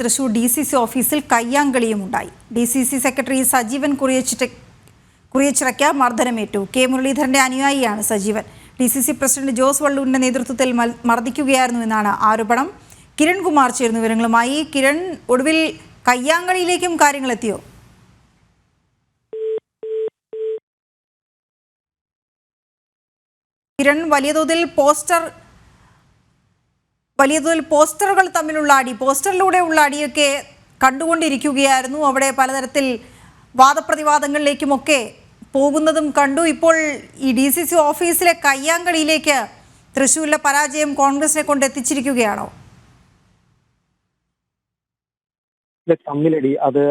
Thrissur DCC ഓഫീസിൽ കയ്യാങ്കളിയും ഉണ്ടായി. DCC സെക്രട്ടറി സജീവൻ കുറിയച്ചിറയ്ക്ക് മർദ്ദനമേറ്റു. കെ മുരളീധരന്റെ അനുയായിയാണ് സജീവൻ. DCC പ്രസിഡന്റ് ജോസ് വള്ളൂരിന്റെ നേതൃത്വത്തിൽ മർദ്ദിക്കുകയായിരുന്നു എന്നാണ് ആരോപണം. കിരൺകുമാർ ചേർന്ന വിവരങ്ങളുമായി. കിരൺ, ഒടുവിൽ കയ്യാങ്കളിയിലേക്കും കാര്യങ്ങൾ എത്തിയോ? കിരൺ, വലിയ തോതിൽ പോസ്റ്ററുകൾ തമ്മിലുള്ള അടി, പോസ്റ്ററിലൂടെയുള്ള അടിയൊക്കെ കണ്ടുകൊണ്ടിരിക്കുകയായിരുന്നു. അവിടെ പലതരത്തിൽ വാദപ്രതിവാദങ്ങളിലേക്കുമൊക്കെ പോകുന്നതും കണ്ടു. ഇപ്പോൾ ഈ DCC ഓഫീസിലെ കയ്യാങ്കളിയിലേക്ക് തൃശ്ശൂരിലെ പരാജയം കോൺഗ്രസിനെ കൊണ്ട് എത്തിച്ചിരിക്കുകയാണോ? തമ്മിലടി അത്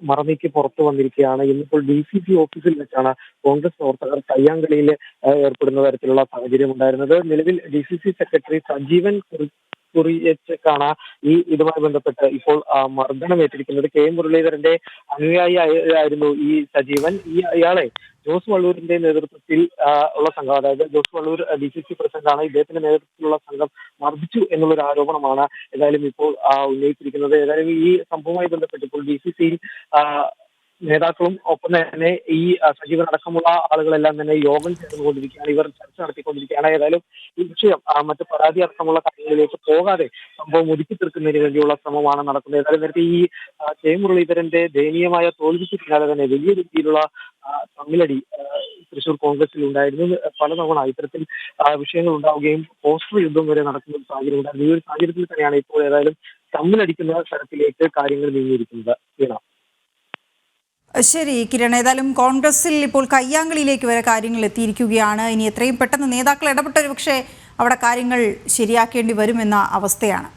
മറനീക്കി പുറത്തു വന്നിരിക്കുകയാണ്. ഇന്നിപ്പോൾ DCC ഓഫീസിൽ വെച്ചാണ് കോൺഗ്രസ് പ്രവർത്തകർ കയ്യാങ്കളിയിൽ ഏർപ്പെടുന്ന തരത്തിലുള്ള സാഹചര്യം ഉണ്ടായിരുന്നത്. നിലവിൽ DCC സെക്രട്ടറി സജീവൻ കുറിയച്ചക്കാണ് ഇതുമായി ബന്ധപ്പെട്ട് ഇപ്പോൾ മർദ്ദനമേറ്റിരിക്കുന്നത്. കെ മുരളീധരന്റെ അനുയായി ആയിരുന്നു ഈ സജീവൻ. ഇയാളെ ജോസ് വള്ളൂരിന്റെ നേതൃത്വത്തിൽ ഉള്ള സംഘം, അതായത് ജോസ് വള്ളൂർ DCC പ്രസിഡന്റാണ്, ഇദ്ദേഹത്തിന്റെ നേതൃത്വത്തിലുള്ള സംഘം മർദ്ദിച്ചു എന്നുള്ളൊരു ആരോപണമാണ് ഏതായാലും ഇപ്പോൾ ഉന്നയിച്ചിരിക്കുന്നത്. ഏതായാലും ഈ സംഭവവുമായി ബന്ധപ്പെട്ട് ഇപ്പോൾ DCCയിൽ നേതാക്കളും ഒപ്പം തന്നെ ഈ സജീവൻ അടക്കമുള്ള ആളുകളെല്ലാം തന്നെ യോഗം ചേർന്നുകൊണ്ടിരിക്കുകയാണ്. ഇവർ ചർച്ച നടത്തിക്കൊണ്ടിരിക്കുകയാണ്. ഏതായാലും ഈ വിഷയം മറ്റ് പരാതി അടക്കമുള്ള കാര്യങ്ങളിലേക്ക് പോകാതെ സംഭവം ഒതുക്കി തീർക്കുന്നതിന് വേണ്ടിയുള്ള ശ്രമമാണ് നടക്കുന്നത്. ഏതായാലും നേരത്തെ ഈ കെ മുരളീധരന്റെ ദയനീയമായ തോൽവിക്ക് പിന്നാലെ തന്നെ വലിയ രീതിയിലുള്ള തമ്മിലടി തൃശൂർ കോൺഗ്രസിൽ ഉണ്ടായിരുന്നു. പലതവണ ഇത്തരത്തിൽ വിഷയങ്ങൾ ഉണ്ടാവുകയും പോസ്റ്റർ യുദ്ധം വരെ നടക്കുന്ന ഒരു സാഹചര്യം ഉണ്ടായിരുന്നു. ഈ ഒരു സാഹചര്യത്തിൽ തന്നെയാണ് ഇപ്പോൾ ഏതായാലും തമ്മിലടിക്കുന്ന തരത്തിലേക്ക് കാര്യങ്ങൾ നീങ്ങിയിരിക്കുന്നത്. ശരി കിരൺ, ഏതായാലും കോൺഗ്രസിൽ ഇപ്പോൾ കയ്യാങ്കളിയിലേക്ക് വരെ കാര്യങ്ങൾ എത്തിയിരിക്കുകയാണ്. ഇനി എത്രയും പെട്ടെന്ന് നേതാക്കൾ ഇടപെട്ടൊരു പക്ഷേ അവിടെ കാര്യങ്ങൾ ശരിയാക്കേണ്ടി വരുമെന്ന അവസ്ഥയാണ്.